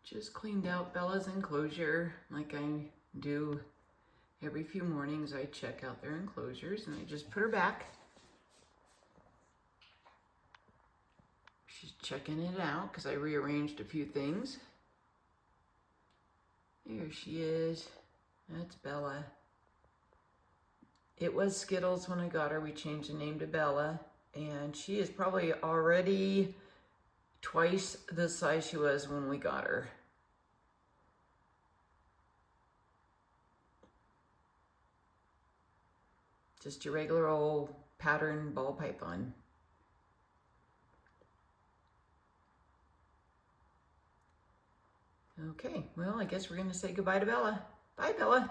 Just cleaned out Bella's enclosure like I do every few mornings. I check out their enclosures and I just put her back. She's checking it out because I rearranged a few things. There she is. That's Bella. It was Skittles when I got her. We changed the name to Bella, and she is probably already twice the size she was when we got her. Just your regular old pattern ball python. Okay, well, I guess we're going to say goodbye to Bella. Bye, Bella.